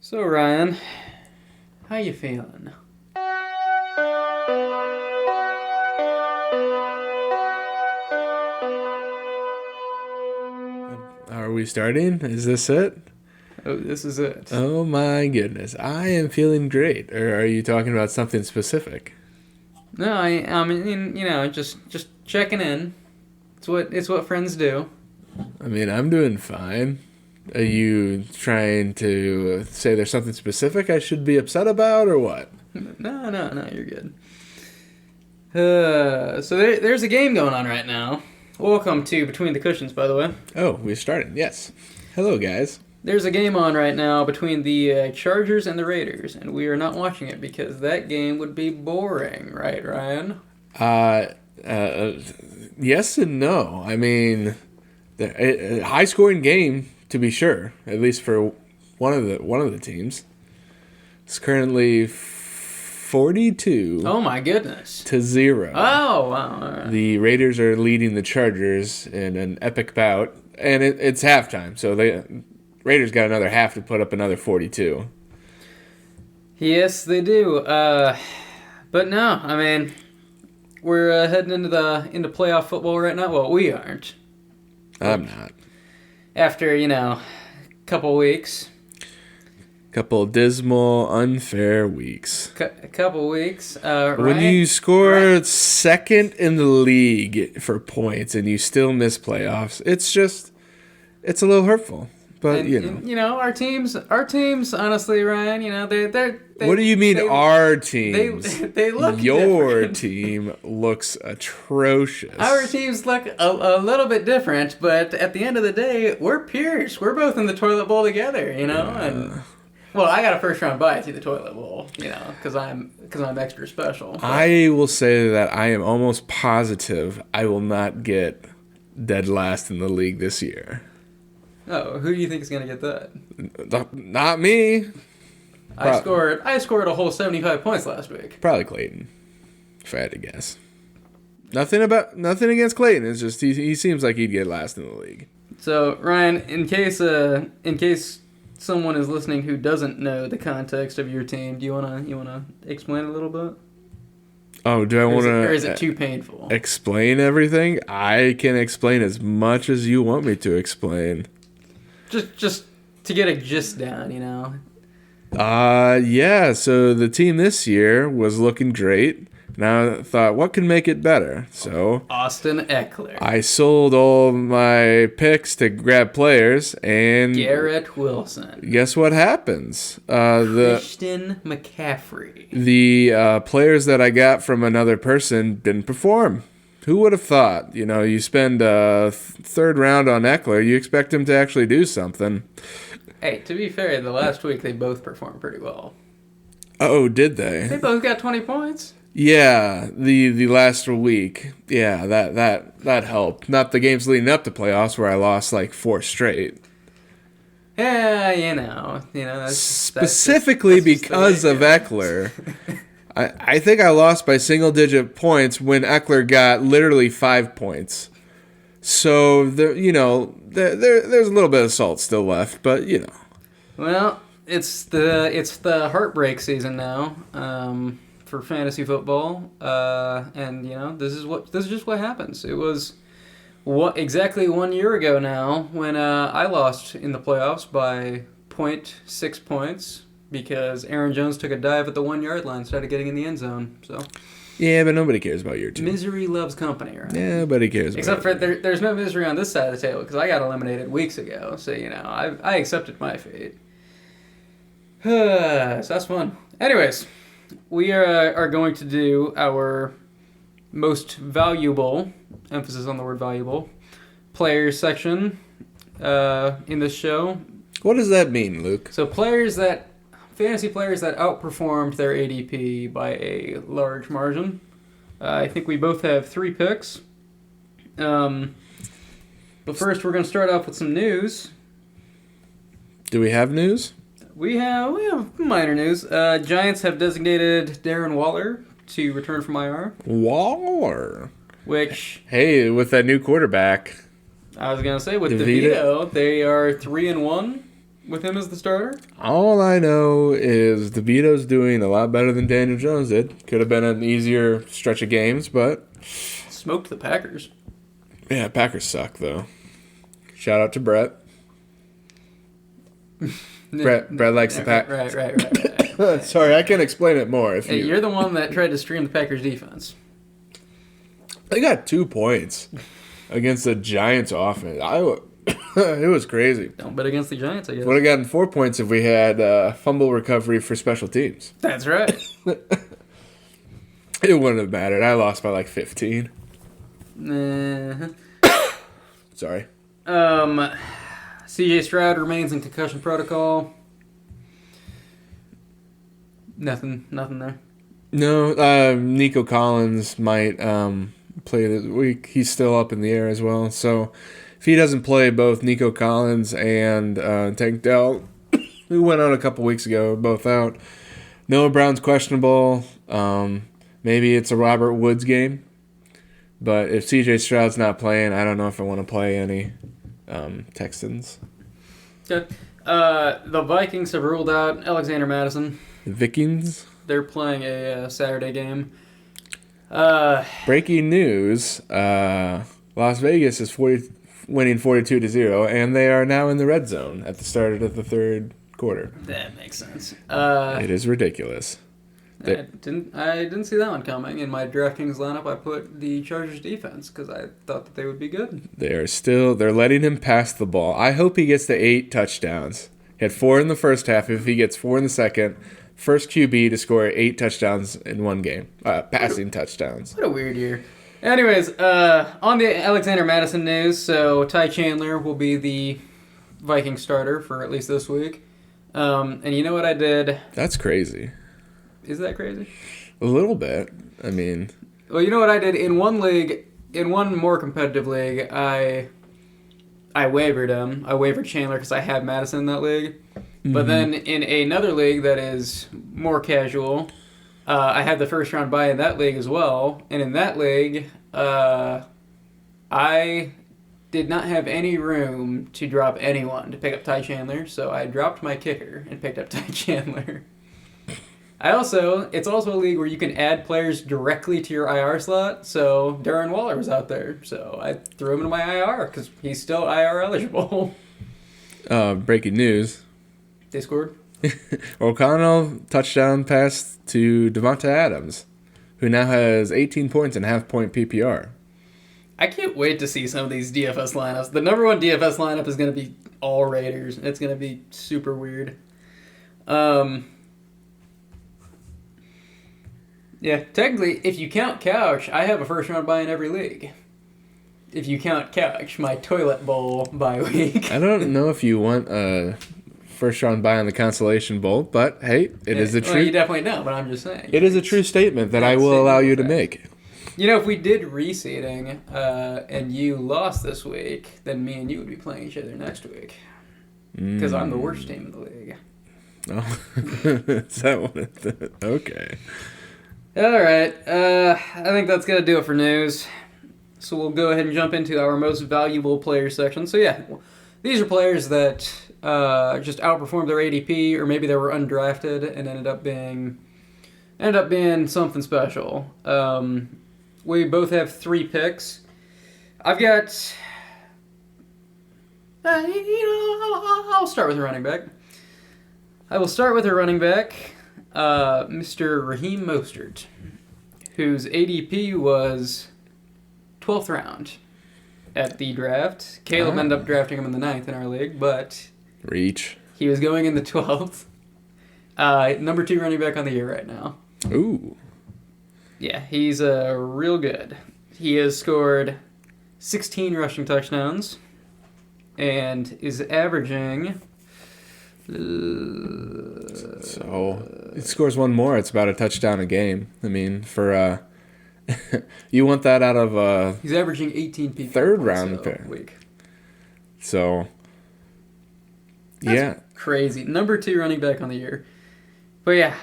So Ryan, how you feeling? Are we starting? Is this it? Oh, this is it. Oh my goodness. I am feeling great. Or are you talking about something specific? No, I mean, just checking in. It's what friends do. I mean, I'm doing fine. Are you trying to say there's something specific I should be upset about or what? No, you're good. So there's a game going on right now. Welcome to Between the Cushions, by the way. Oh, we're starting. Yes. Hello, guys. There's a game on right now between the Chargers and the Raiders, and we are not watching it because that game would be boring, right, Ryan? Uh, yes and no. I mean, a high-scoring game to be sure, at least for one of the teams. It's currently 42 Oh my goodness. to 0. Oh wow. All right. The Raiders are leading the Chargers in an epic bout, and it's halftime, so the Raiders got another half to put up another 42. Yes, they do. But no, I mean, we're heading into playoff football right now. Well, we aren't. I'm not. After a couple weeks. Couple dismal, unfair weeks. A couple weeks. When Ryan, you score second in the league for points and you still miss playoffs, it's a little hurtful. But and, our teams, honestly, Ryan, they what do you mean our teams? They look Your different. team looks atrocious. Our teams look a little bit different, but at the end of the day, we're peers. We're both in the toilet bowl together, and well, I got a first round bye to the toilet bowl, because I'm extra special. But I will say that I am almost positive I will not get dead last in the league this year. oh, who do you think is gonna get that? Not me. I scored a whole 75 points last week. Probably Clayton, if I had to guess. Nothing against Clayton. It's just he seems like he'd get last in the league. So Ryan, in case someone is listening who doesn't know the context of your team, do you wanna explain a little bit? Oh, do I want Or is to it too painful? explain everything? I can explain as much as you want me to explain. Just to get a gist down, Yeah, so the team this year was looking great. Now I thought, what can make it better? So Austin Eckler, I sold all my picks to grab players, and Garrett Wilson, guess what happens? Christian McCaffrey. The players that I got from another person didn't perform. Who would have thought? You spend a third round on Eckler, you expect him to actually do something. Hey, to be fair, the last week they both performed pretty well. Oh, did they? They both got 20 points. Yeah, the last week. Yeah, that helped. Not the games leading up to playoffs where I lost like 4 straight. Yeah, that's Specifically that's just because the way of it goes. Eckler. I think I lost by single-digit points when Eckler got literally 5 points. So there's a little bit of salt still left, but Well, it's the heartbreak season now for fantasy football, and this is just what happens. It was exactly 1 year ago now when I lost in the playoffs by 0.6 points. Because Aaron Jones took a dive at the 1 yard line instead of getting in the end zone. So yeah, but nobody cares about your team. misery loves company, right? Yeah, nobody cares. Except for there's no misery on this side of the table because I got eliminated weeks ago. So I accepted my fate. So that's fun. Anyways, we are going to do our most valuable, emphasis on the word valuable, players section in this show. What does that mean, Luke? So fantasy players that outperformed their ADP by a large margin. I think we both have 3 picks. But first, we're going to start off with some news. Do we have news? We have minor news. Giants have designated Darren Waller to return from IR. Waller. Which, Hey, with that new quarterback. I was going to say, with DeVito. DeVito, they are 3-1. with him as the starter? All I know is DeVito's doing a lot better than Daniel Jones did. Could have been an easier stretch of games, but Smoked the Packers. yeah, Packers suck though. Shout out to Brett. Brett likes the Pack. Right. Sorry, I can explain it more. Hey, you're the one that tried to stream the Packers defense. They got 2 points against the Giants offense. It was crazy. Don't bet against the Giants, I guess. Would have gotten 4 points if we had fumble recovery for special teams. That's right. It wouldn't have mattered. I lost by like 15. Sorry. CJ Stroud remains in concussion protocol. Nothing there. No, Nico Collins might play this week. He's still up in the air as well. So if he doesn't play, both Nico Collins and Tank Dell, who went out a couple weeks ago, are both out. Noah Brown's questionable. Maybe it's a Robert Woods game. But if CJ Stroud's not playing, I don't know if I want to play any Texans. Okay. The Vikings have ruled out Alexander Madison. The Vikings? They're playing a Saturday game. Breaking news, Las Vegas is winning 42-0, and they are now in the red zone at the start of the third quarter. That makes sense. It is ridiculous. I didn't see that one coming. In my DraftKings lineup, I put the Chargers defense because I thought that they would be good. They're letting him pass the ball. I hope he gets to 8 touchdowns. He had 4 in the first half. If he gets 4 in the second, first QB to score 8 touchdowns in one game. Passing touchdowns. What a weird year. Anyways, on the Alexander Madison news, so Ty Chandler will be the Viking starter for at least this week. And you know what I did? That's crazy. Is that crazy? A little bit. I mean... Well, you know what I did? In one league, in one more competitive league, I wavered him. I wavered Chandler because I had Madison in that league. Mm-hmm. But then in another league that is more casual, I had the first round bye in that league as well. And in that league, I did not have any room to drop anyone to pick up Ty Chandler. So I dropped my kicker and picked up Ty Chandler. It's also a league where you can add players directly to your IR slot. So Darren Waller was out there. So I threw him into my IR because he's still IR eligible. Breaking news. They scored. O'Connell touchdown pass to Devonta Adams, who now has 18 points and half-point PPR. I can't wait to see some of these DFS lineups. The number one DFS lineup is going to be all Raiders. It's going to be super weird. Yeah, technically, if you count Couch, I have a first-round bye in every league. If you count Couch, my toilet bowl bye week. I don't know if you want a first-round bye on the Consolation Bowl, but hey, it is a true... Well, you definitely don't, but I'm just saying. It is a true statement that I will allow you to make. You know, if we did reseeding and you lost this week, then me and you would be playing each other next week. Because I'm the worst team in the league. Oh, is that what it... Okay. All right. I think that's going to do it for news. So we'll go ahead and jump into our most valuable players section. So yeah, these are players that just outperformed their ADP, or maybe they were undrafted and ended up being something special. We both have 3 picks. I've got... I'll start with a running back. I will start with a running back, Mr. Raheem Mostert, whose ADP was 12th round at the draft. Caleb ended up drafting him in the 9th in our league, but... Reach. He was going in the 12th. Number 2 running back on the year right now. Ooh. Yeah, he's real good. He has scored 16 rushing touchdowns and is averaging... So, he scores one more, it's about a touchdown a game. I mean, for... you want that out of he's averaging 18 people third round pick week. So that's yeah, crazy. Number 2 running back on the year. But yeah,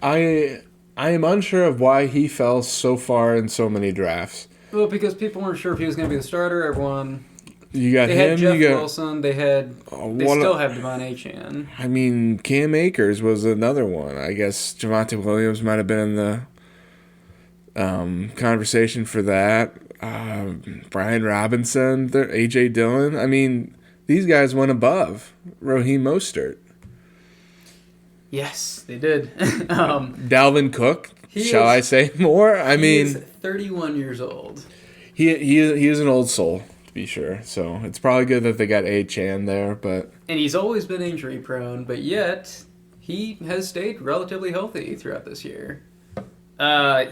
I am unsure of why he fell so far in so many drafts. Well, because people weren't sure if he was going to be the starter. Everyone You got they him. had Jeff you got Wilson. They still have Devon Achane. I mean, Cam Akers was another one. I guess Javonte Williams might have been in the conversation for that. Brian Robinson, A.J. Dillon. I mean, these guys went above Raheem Mostert. Yes, they did. Dalvin Cook. Shall I say more? I mean, he's 31 years old. He is an old soul, to be sure. So it's probably good that they got Achane there, but and he's always been injury prone, but yet he has stayed relatively healthy throughout this year.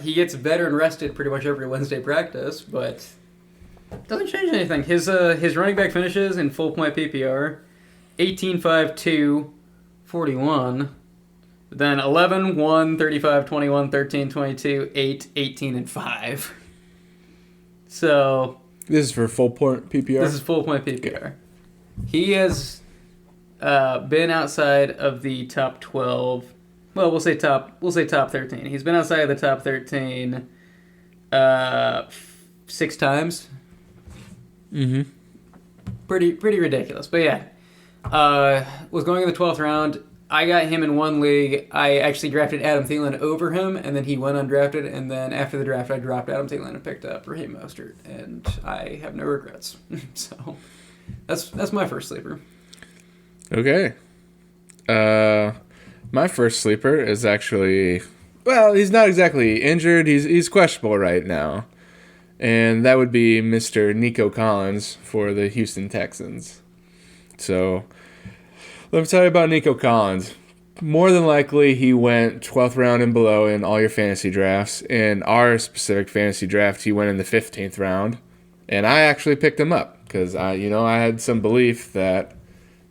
He gets better and rested pretty much every Wednesday practice, but doesn't change anything. His running back finishes in full point PPR, 18, 5, 2, 41. Then 11, 1, 35, 21, 13, 22, 8, 18, and 5. So this is for full point PPR? This is full point PPR. He has been outside of the top 12. Well, we'll say top 13. He's been outside of the top 13 6 times. Mm-hmm. Pretty ridiculous. But yeah. Was going in the 12th round. I got him in one league. I actually drafted Adam Thielen over him, and then he went undrafted, and then after the draft, I dropped Adam Thielen and picked up Raheem Mostert, and I have no regrets. So that's my first sleeper. Okay. My first sleeper is actually, well, he's not exactly injured. He's questionable right now, and that would be Mr. Nico Collins for the Houston Texans. So let me tell you about Nico Collins. More than likely, he went 12th round and below in all your fantasy drafts. In our specific fantasy draft, he went in the 15th round, and I actually picked him up because I had some belief that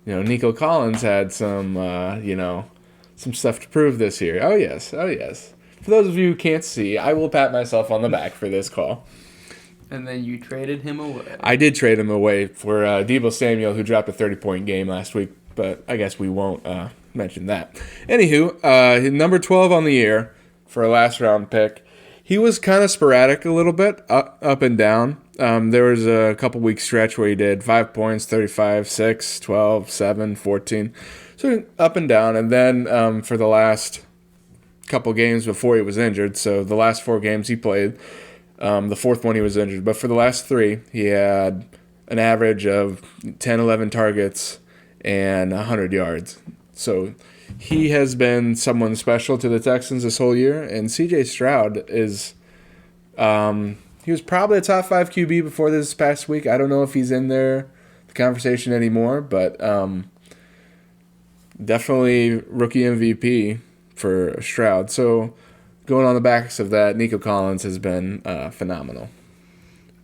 Nico Collins had some some stuff to prove this year. Oh yes. For those of you who can't see, I will pat myself on the back for this call. And then you traded him away. I did trade him away for Deebo Samuel, who dropped a 30-point game last week. But I guess we won't mention that. Anywho, number 12 on the year for a last round pick. He was kind of sporadic a little bit, up and down. There was a couple week stretch where he did 5 points, 35, 6, 12, 7, 14. So up and down. And then for the last couple games before he was injured, so the last 4 games he played, the 4th one he was injured. But for the last 3, he had an average of 10, 11 targets and 100 yards. So he has been someone special to the Texans this whole year. And C.J. Stroud is he was probably a top 5 QB before this past week. I don't know if he's in the conversation anymore, but definitely rookie MVP for Stroud. So going on the backs of that, Nico Collins has been phenomenal.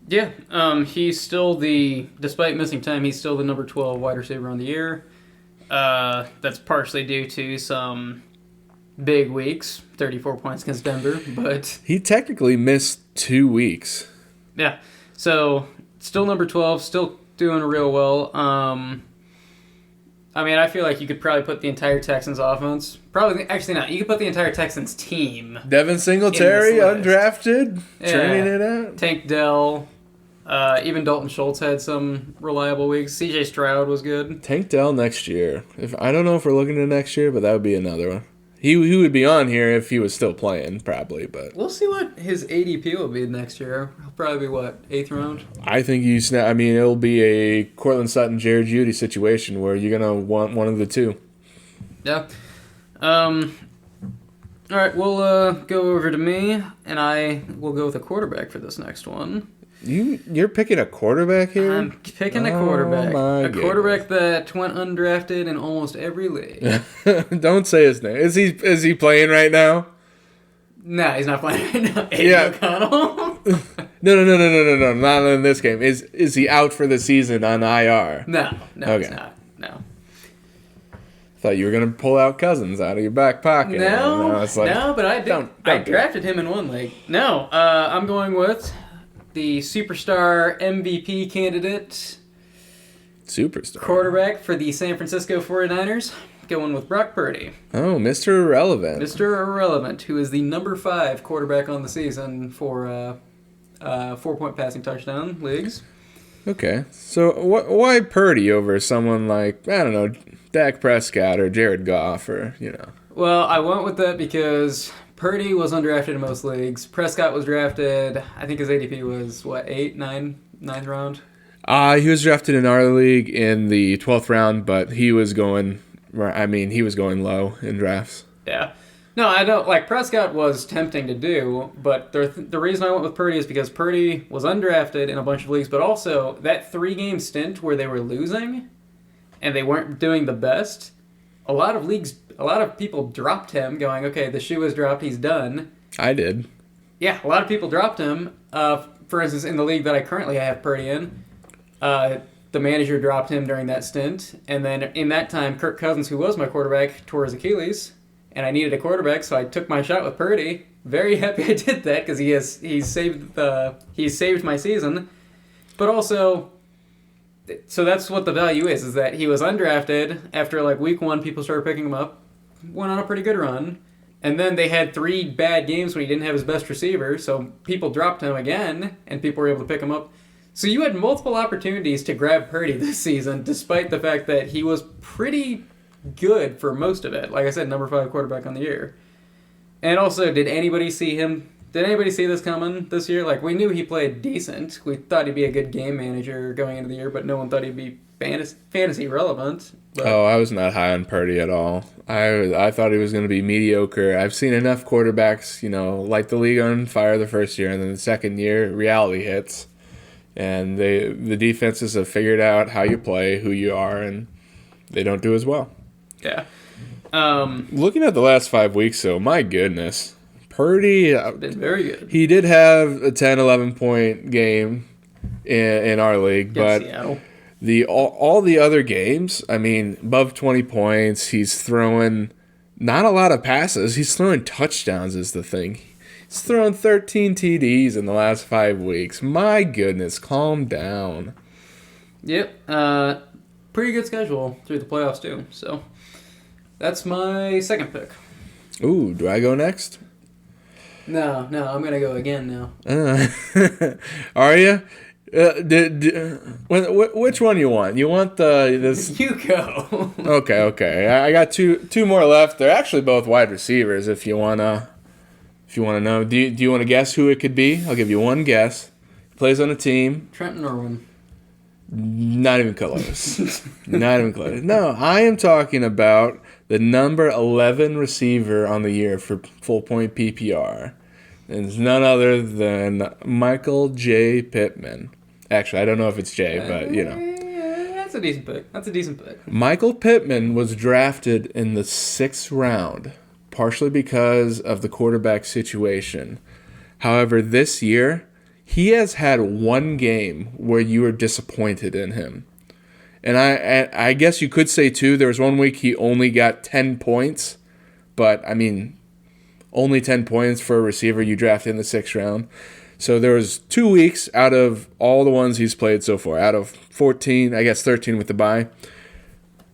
Yeah, he's still despite missing time, he's still the number 12 wide receiver on the year. That's partially due to some big weeks, 34 points against Denver, but he technically missed 2 weeks. Yeah, so still number 12, still doing real well. I feel like you could probably put the entire Texans offense. Actually not. You could put the entire Texans team. Devin Singletary, undrafted, turning it out. Tank Dell. Even Dalton Schultz had some reliable weeks. C.J. Stroud was good. Tank Dell next year. I don't know if we're looking at next year, but that would be another one. He would be on here if he was still playing, probably. But we'll see what his ADP will be next year. He'll probably be, 8th round? I think it'll be a Cortland Sutton, Jared Jeudy situation where you're going to want one of the two. Yeah. All right, we'll go over to me, and I will go with a quarterback for this next one. You're picking a quarterback here? I'm picking a quarterback. Quarterback that went undrafted in almost every league. Don't say his name. Is he playing right now? No, he's not playing right now. Aiden O'Connell. No. Not in this game. Is he out for the season on IR? No, okay. He's not. No. Thought you were gonna pull out Cousins out of your back pocket. No, but I did. I drafted him in one league. No, I'm going with the superstar MVP candidate, quarterback for the San Francisco 49ers, going with Brock Purdy. Oh, Mr. Irrelevant. Mr. Irrelevant, who is the number 5 quarterback on the season for 4-point passing touchdown leagues. Okay. So why Purdy over someone like, I don't know, Dak Prescott or Jared Goff or, Well, I went with that because Purdy was undrafted in most leagues. Prescott was drafted. I think his ADP was what, ninth round. He was drafted in our league in the 12th round, but he was going low in drafts. Yeah. No, I don't. Like, Prescott was tempting to do, but the reason I went with Purdy is because Purdy was undrafted in a bunch of leagues, but also that 3-game stint where they were losing and they weren't doing the best, a lot of people dropped him going, okay, the shoe is dropped, he's done. I did. Yeah, a lot of people dropped him. For instance, in the league that I currently have Purdy in, the manager dropped him during that stint, and then in that time, Kirk Cousins, who was my quarterback, tore his Achilles, and I needed a quarterback, so I took my shot with Purdy. Very happy I did that because he's saved my season, but also, so that's what the value is that he was undrafted. After like week 1, people started picking him up, went on a pretty good run, and then they had 3 bad games when he didn't have his best receiver, so people dropped him again, and people were able to pick him up. So you had multiple opportunities to grab Purdy this season, despite the fact that he was pretty good for most of it. Like I said, number 5 quarterback on the year. And also, did anybody see this coming this year? Like, we knew he played decent. We thought he'd be a good game manager going into the year, but no one thought he'd be fantasy relevant. But I was not high on Purdy at all. I thought he was going to be mediocre. I've seen enough quarterbacks, light the league on fire the first year, and then the second year, reality hits. And the defenses have figured out how you play, who you are, and they don't do as well. Yeah. Looking at the last 5 weeks, though, my goodness. Purdy been very good. He did have a 10, 11-point game in our league, but Seattle. All the other games, above 20 points, he's throwing not a lot of passes. He's throwing touchdowns is the thing. He's thrown 13 TDs in the last 5 weeks. My goodness, calm down. Yep. Pretty good schedule through the playoffs, too. So that's my second pick. Ooh, do I go next? No, I'm going to go again now. Are you? Which one you want? You want this? You go. Okay. I got two more left. They're actually both wide receivers. If you wanna know, do you want to guess who it could be? I'll give you one guess. Plays on a team. Trenton Irwin. Not even close. Not even close. No, I am talking about the number 11 receiver on the year for full point PPR. And it's none other than Michael J. Pittman. Actually, I don't know if it's J, but That's a decent pick. Michael Pittman was drafted in the 6th round, partially because of the quarterback situation. However, this year, he has had one game where you were disappointed in him. And I guess you could say, too, there was one week he only got 10 points. But, only 10 points for a receiver you drafted in the 6th round. So there was 2 weeks out of all the ones he's played so far. Out of 14, I guess 13 with the bye.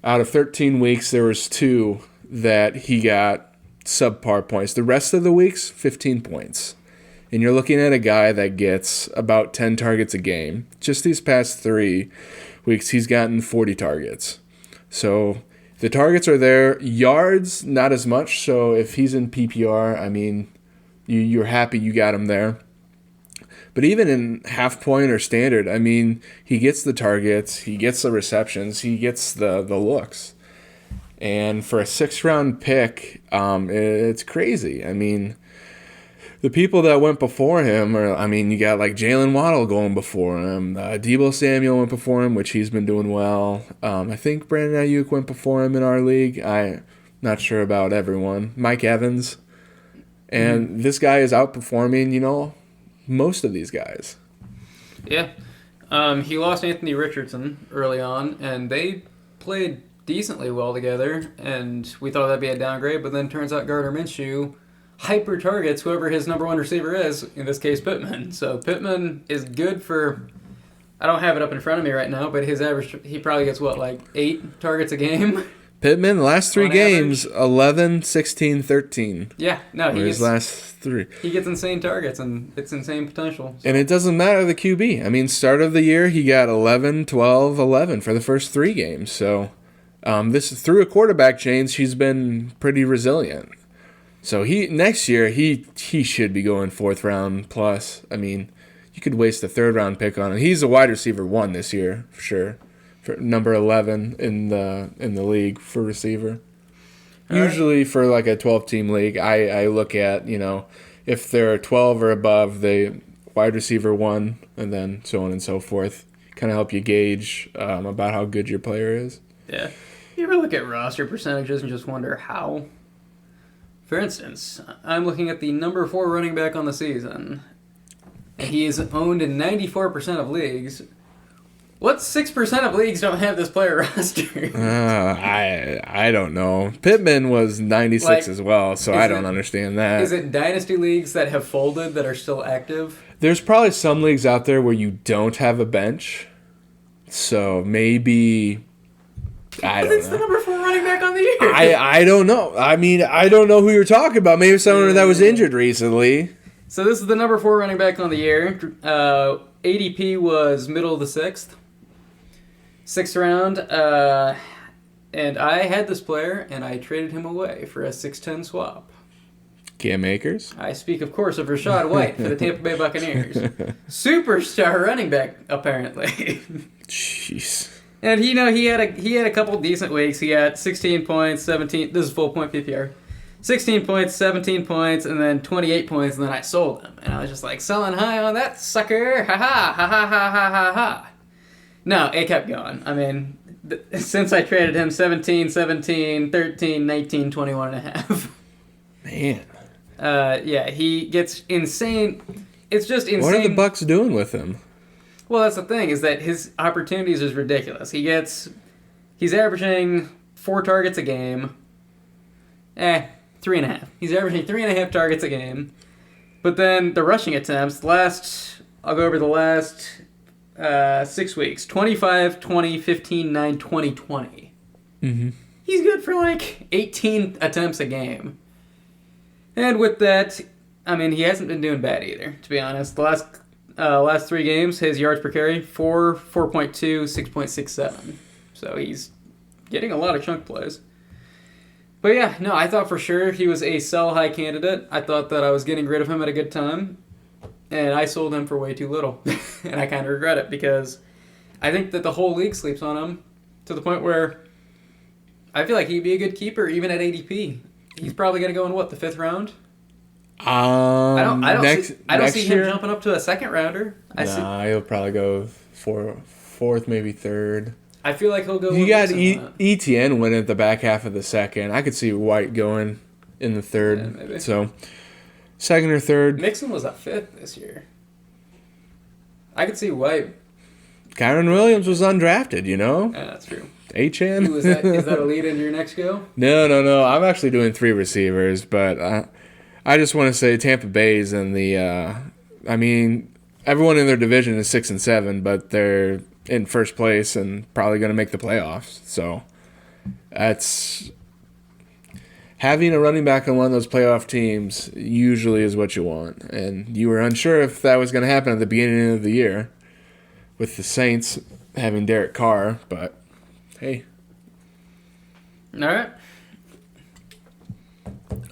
Out of 13 weeks, there was 2 that he got subpar points. The rest of the weeks, 15 points. And you're looking at a guy that gets about 10 targets a game. Just these past 3 weeks, he's gotten 40 targets. So the targets are there. Yards, not as much. So if he's in PPR, you're happy you got him there. But even in half point or standard, he gets the targets, he gets the receptions, he gets the looks. And for a 6th round pick, it's crazy. The people that went before him are, you got like Jalen Waddle going before him. Deebo Samuel went before him, which he's been doing well. I think Brandon Ayuk went before him in our league. I'm not sure about everyone. Mike Evans. And this guy is outperforming, most of these guys. Yeah. He lost Anthony Richardson early on, and they played decently well together, and we thought that'd be a downgrade, but then turns out Gardner Minshew hyper targets whoever his number 1 receiver is, in this case Pittman. So Pittman is good for, I don't have it up in front of me right now, but his average, he probably gets 8 targets a game? Pittman, the last 3 On games, 11, 16, 13. Yeah, no, Or his last 3. he gets insane targets, and it's insane potential. So. And it doesn't matter the QB. I mean, start of the year, he got 11, 12, 11 for the first 3 games. So this through a quarterback change, he's been pretty resilient. So next year, he should be going 4th round plus. I mean, you could waste a 3rd round pick on him. He's a wide receiver 1 this year, for sure. For number 11 in the league for receiver. Usually for like a 12-team league, I look at, if they're 12 or above, they wide receiver 1, and then so on and so forth. Kind of help you gauge about how good your player is. Yeah. You ever look at roster percentages and just wonder how? For instance, I'm looking at the number 4 running back on the season. And he is owned in 94% of leagues. What 6% of leagues don't have this player roster? I don't know. Pittman was 96 as well, so I don't understand that. Is it dynasty leagues that have folded that are still active? There's probably some leagues out there where you don't have a bench. So maybe... I don't know. It's the number 4 running back on the year. I don't know. I mean, I don't know who you're talking about. Maybe someone that was injured recently. So this is the number 4 running back on the year. ADP was middle of the 6th. 6th round. And I had this player, and I traded him away for a 6'10 swap. Cam Akers? I speak, of course, of Rachaad White for the Tampa Bay Buccaneers. Superstar running back, apparently. Jeez. And he had a couple decent weeks. He had 16 points, 17. This is full point PPR. 16 points, 17 points, and then 28 points, and then I sold him. And I was just like, selling high on that sucker. Ha ha ha ha ha ha ha ha. No, it kept going. I mean, since I traded him 17, 17, 13, 19, 21 and a half. Man. Yeah, he gets insane. It's just insane. What are the Bucs doing with him? Well, that's the thing, is that his opportunities is ridiculous. He's averaging 4 targets a game. 3.5. He's averaging 3.5 targets a game. But then the rushing attempts, I'll go over the last 6 weeks. 25, 20, 15, 9, 20, 20. Mm-hmm. He's good for like 18 attempts a game. And with that, I mean, he hasn't been doing bad either, to be honest. The last 3 games, his yards per carry, 4, 4.2, 6.67. So he's getting a lot of chunk plays. But yeah, no, I thought for sure he was a sell-high candidate. I thought that I was getting rid of him at a good time. And I sold him for way too little. And I kind of regret it because I think that the whole league sleeps on him to the point where I feel like he'd be a good keeper even at ADP. He's probably going to go in, the 5th round? I don't see him jumping up to a 2nd rounder. He'll probably go 4th, maybe 3rd. I feel like he'll go. You got ETN winning at the back half of the 2nd. I could see White going in the 3rd. Yeah, maybe. So 2nd or 3rd. Mixon was a 5th this year. I could see White. Kyron Williams was undrafted, Yeah, that's true. HN. Is that a lead into your next go? No. I'm actually doing 3 receivers, but I just want to say Tampa Bay's in the. I mean, everyone in their division is 6 and 7, but they're in first place and probably going to make the playoffs. So that's having a running back on one of those playoff teams usually is what you want. And you were unsure if that was going to happen at the beginning of the year with the Saints having Derek Carr, but hey. All right.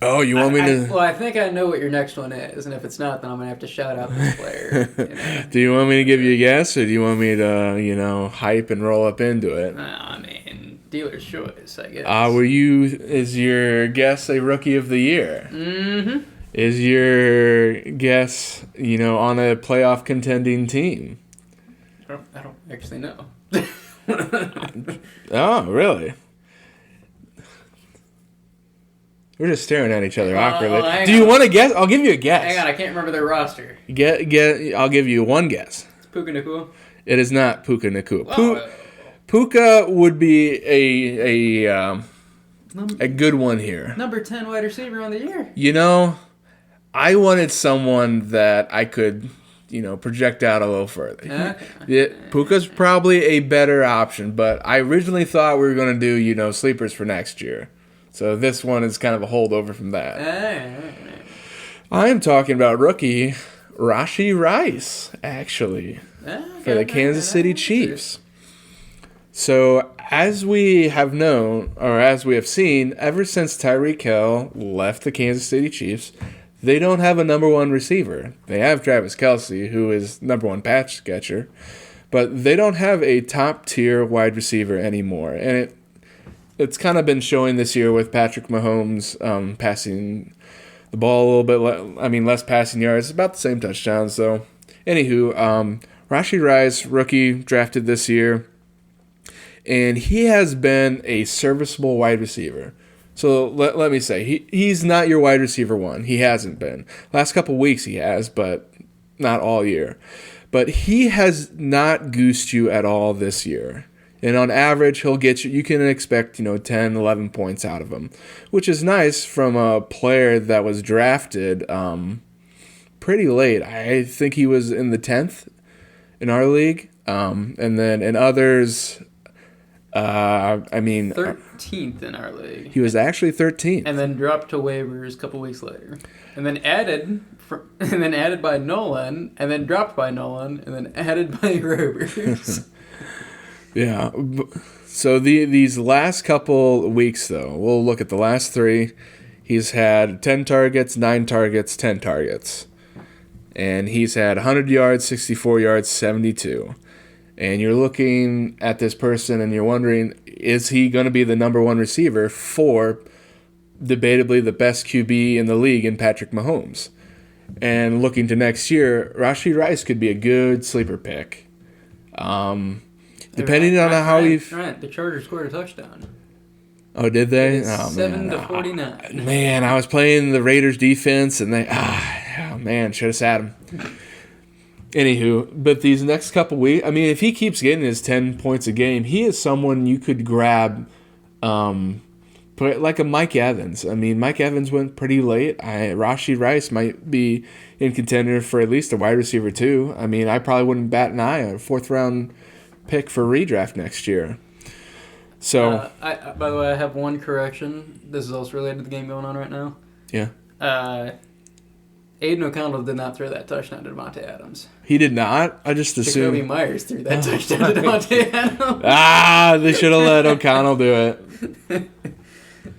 Oh, you want me to... Well, I think I know what your next one is, and if it's not, then I'm going to have to shout out this player. Do you want me to give you a guess, or do you want me to, hype and roll up into it? I mean, dealer's choice, I guess. Is your guess a rookie of the year? Mm-hmm. Is your guess, on a playoff contending team? I don't actually know. Oh, really? We're just staring at each other awkwardly. Do you want to guess? I'll give you a guess. Hang on, I can't remember their roster. I'll give you one guess. It's Puka Nacua? It is not Puka Nacua. Puka would be a good one here. Number 10 wide receiver on the year. I wanted someone that I could project out a little further. Okay. Yeah, Puka's probably a better option, but I originally thought we were going to do, sleepers for next year. So this one is kind of a holdover from that. I am talking about rookie Rashee Rice, actually, for the Kansas City Chiefs. So as we have known, or as we have seen, ever since Tyreek Hill left the Kansas City Chiefs, they don't have a number one receiver. They have Travis Kelce, who is number one patch catcher, but they don't have a top-tier wide receiver anymore. And it's kind of been showing this year with Patrick Mahomes passing the ball a little bit, less passing yards, about the same touchdowns. So, anywho, Rashee Rice, rookie, drafted this year, and he has been a serviceable wide receiver. So let me say, he's not your wide receiver one. He hasn't been. Last couple weeks he has, but not all year. But he has not goosed you at all this year. And on average, he'll get you can expect, 10, 11 points out of him, which is nice from a player that was drafted pretty late. I think he was in the 10th in our league. And then in others, 13th in our league. He was actually 13th. And then dropped to waivers a couple weeks later. And then added by Nolan, and then dropped by Nolan, and then added by Rovers. Yeah. So these last couple weeks, though, we'll look at the last three. He's had 10 targets, 9 targets, 10 targets. And he's had 100 yards, 64 yards, 72. And you're looking at this person and you're wondering, is he going to be the number one receiver for debatably the best QB in the league in Patrick Mahomes? And looking to next year, Rashee Rice could be a good sleeper pick. Depending on how he... Right, the Chargers scored a touchdown. Oh, did they? 7-49. Man, I was playing the Raiders defense and they... should have sat him. Anywho, but these next couple weeks, if he keeps getting his 10 points a game, he is someone you could grab, like a Mike Evans. Mike Evans went pretty late. Rashee Rice might be in contender for at least a wide receiver too. I probably wouldn't bat an eye, a 4th round pick for redraft next year. So, by the way, I have one correction. This is also related to the game going on right now. Yeah. Aiden O'Connell did not throw that touchdown to Devontae Adams. He did not? I just assumed... Jacoby Myers threw that touchdown to Devontae Adams. They should have let O'Connell do it.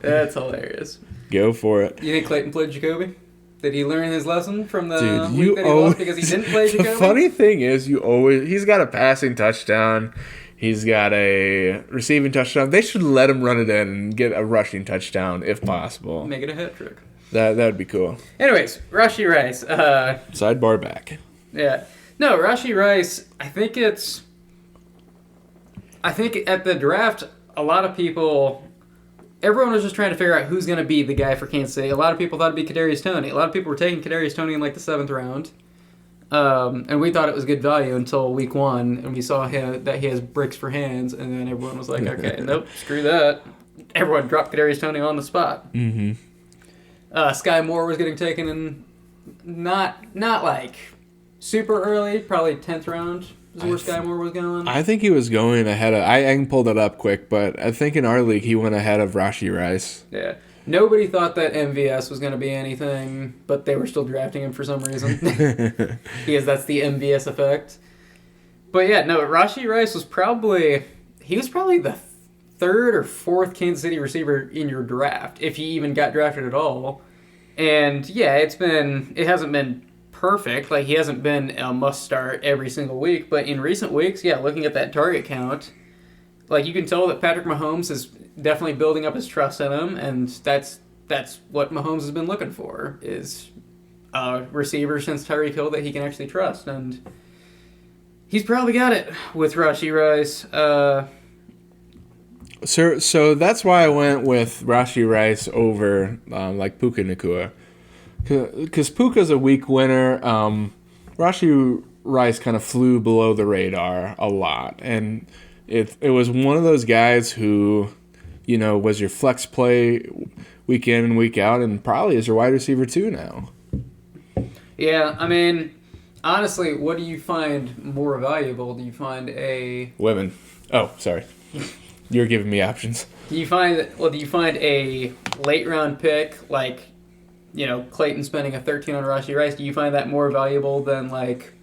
That's hilarious. Go for it. You think Clayton played Jacoby? Did he learn his lesson from the week that he lost because he didn't play Jacoby? The funny thing is, he's got a passing touchdown. He's got a receiving touchdown. They should let him run it in and get a rushing touchdown if possible. Make it a hat trick. That would be cool. Anyways, Rashee Rice. Sidebar back. Yeah. No, Rashee Rice, I think at the draft, a lot of people... Everyone was just trying to figure out who's going to be the guy for Kansas City. A lot of people thought it'd be Kadarius Toney. A lot of people were taking Kadarius Toney in like the 7th round. And we thought it was good value until week 1, and we saw that he has bricks for hands, and then everyone was like, okay, nope, screw that. Everyone dropped Kadarius Toney on the spot. Mm-hmm. Sky Moore was getting taken in not like super early, probably 10th round is where Sky Moore was going. I think he was going ahead of... I can pull that up quick, but I think in our league he went ahead of Rashee Rice. Yeah. Nobody thought that MVS was going to be anything, but they were still drafting him for some reason. Because that's the MVS effect. But yeah, no, Rashee Rice was probably the 3rd or 4th Kansas City receiver in your draft, if he even got drafted at all. And yeah, it hasn't been perfect. Like, he hasn't been a must start every single week, but in recent weeks, yeah, looking at that target count, like, you can tell that Patrick Mahomes is definitely building up his trust in him, and that's what Mahomes has been looking for, is a receiver since Tyreek Hill that he can actually trust, and he's probably got it with Rashee Rice. So that's why I went with Rashee Rice over Puka Nacua. Because Puka's a weak winner. Rashee Rice kind of flew below the radar a lot. And it was one of those guys who, was your flex play week in and week out, and probably is your wide receiver too now. Yeah, honestly, what do you find more valuable? Do you find a Women. Oh, sorry. You're giving me options. do you find a late round pick like Clayton spending a 13 on Rashee Rice? Do you find that more valuable than like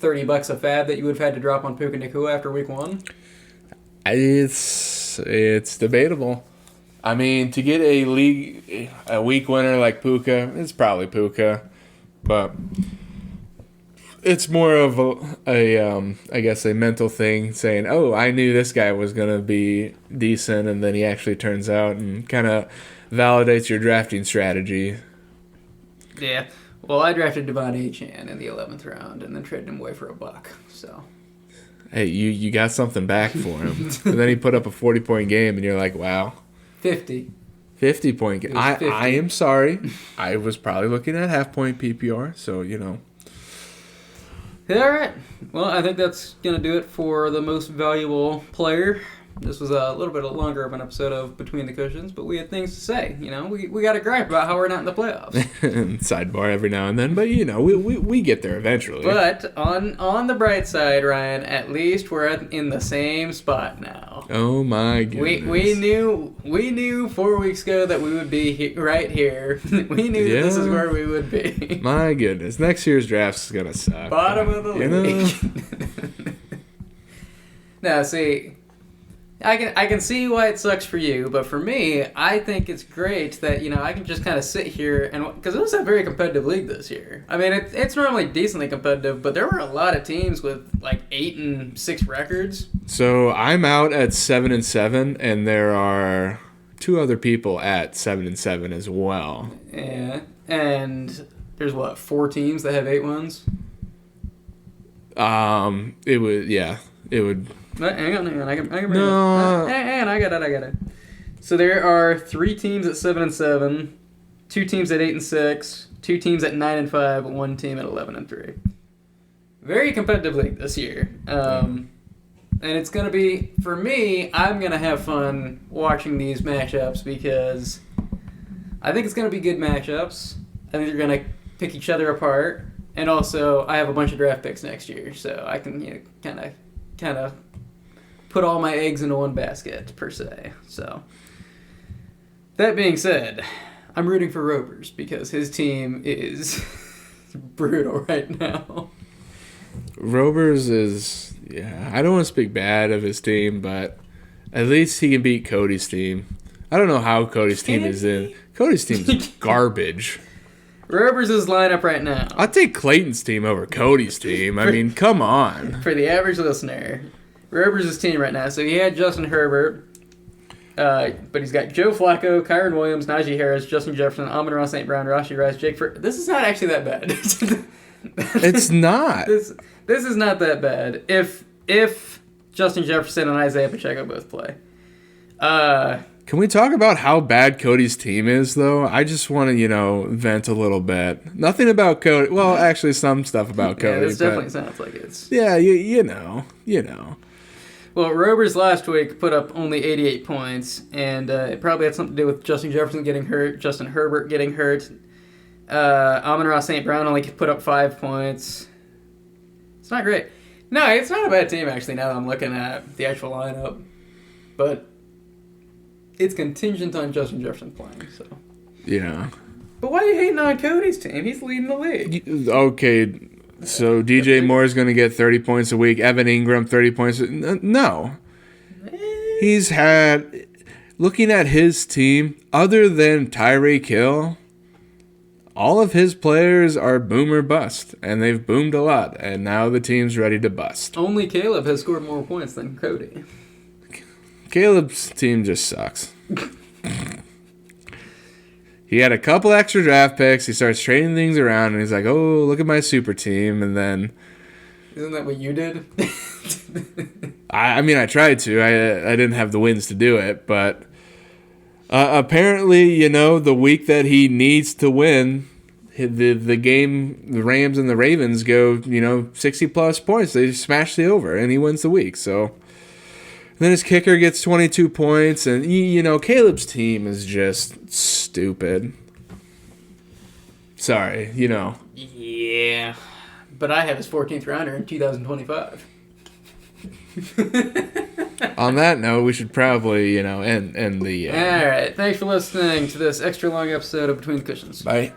$30 a fab that you would have had to drop on Puka Nacua after week 1? It's debatable. I mean, to get a week winner like Puka, it's probably Puka, but it's more of I guess a mental thing, saying, "Oh, I knew this guy was gonna be decent," and then he actually turns out, and kind of validates your drafting strategy. Yeah. Well, I drafted Devon Achane in the 11th round and then traded him away for $1. So. Hey, you got something back for him, and then he put up a 40-point game, and you're like, "Wow." 50-point game. I am sorry. I was probably looking at half-point PPR, so, All right. Well, I think that's going to do it for the most valuable player. This was a little bit longer of an episode of Between the Cushions, but we had things to say. We got to gripe about how we're not in the playoffs. Sidebar every now and then, but we get there eventually. But on the bright side, Ryan, at least we're in the same spot now. Oh my goodness. We knew 4 weeks ago that we would be right here. We knew that this is where we would be. My goodness, next year's draft is gonna suck. Bottom of the league. Now, see. I can see why it sucks for you, but for me, I think it's great that I can just kind of sit here and because it was a very competitive league this year. I mean, it's normally decently competitive, but there were a lot of teams with like 8-6 records. So I'm out at 7-7, and there are 2 other people at 7-7 as well. Yeah, and there's 4 teams that have 8 wins. It would. Hang on. I can bring No. it. Hang on, I got it. So there are 3 teams at 7-7, 2 teams at 8-6, 2 teams at 9-5, 1 team at 11-3. Very competitive league this year. And it's gonna be, for me, I'm gonna have fun watching these matchups because I think it's gonna be good matchups. I think they're gonna pick each other apart, and also I have a bunch of draft picks next year, so I can kind of put all my eggs into one basket, per se. So, that being said, I'm rooting for Rovers because his team is brutal right now. Rovers is, I don't want to speak bad of his team, but at least he can beat Cody's team. I don't know how Cody's team is in. Cody's team is garbage. Rovers' lineup right now. I'll take Clayton's team over Cody's team. I mean, come on. For the average listener, Rovers' team right now. So he had Justin Herbert, but he's got Joe Flacco, Kyron Williams, Najee Harris, Justin Jefferson, Amon-Ra St. Brown, Rashee Rice, Jake This is not actually that bad. It's not. This is not that bad. If Justin Jefferson and Isaiah Pacheco both play. Can we talk about how bad Cody's team is, though? I just want to, vent a little bit. Nothing about Cody. Well, actually, some stuff about Cody. Yeah, this definitely sounds like it's... Yeah, you know. Well, Rovers last week put up only 88 points, and it probably had something to do with Justin Jefferson getting hurt, Justin Herbert getting hurt. Amon-Ra St. Brown only put up 5 points. It's not great. No, it's not a bad team, actually, now that I'm looking at the actual lineup. But it's contingent on Justin Jefferson playing, so... Yeah. But why are you hating on Cody's team? He's leading the league. Okay, so DJ Moore is going to get 30 points a week. Evan Ingram, 30 points. No. He's had... Looking at his team, other than Tyreek Hill, all of his players are boom or bust, and they've boomed a lot, and now the team's ready to bust. Only Caleb has scored more points than Cody. Caleb's team just sucks. He had a couple extra draft picks. He starts trading things around, and he's like, oh, look at my super team, and then... Isn't that what you did? I mean, I tried to. I didn't have the wins to do it, but apparently, the week that he needs to win, the game, the Rams and the Ravens go, 60-plus points. They smash the over, and he wins the week, so... Then his kicker gets 22 points, and, Caleb's team is just stupid. Sorry, Yeah. but I have his 14th rounder in 2025. On that note, we should probably, end the... All right. Thanks for listening to this extra long episode of Between the Cushions. Bye.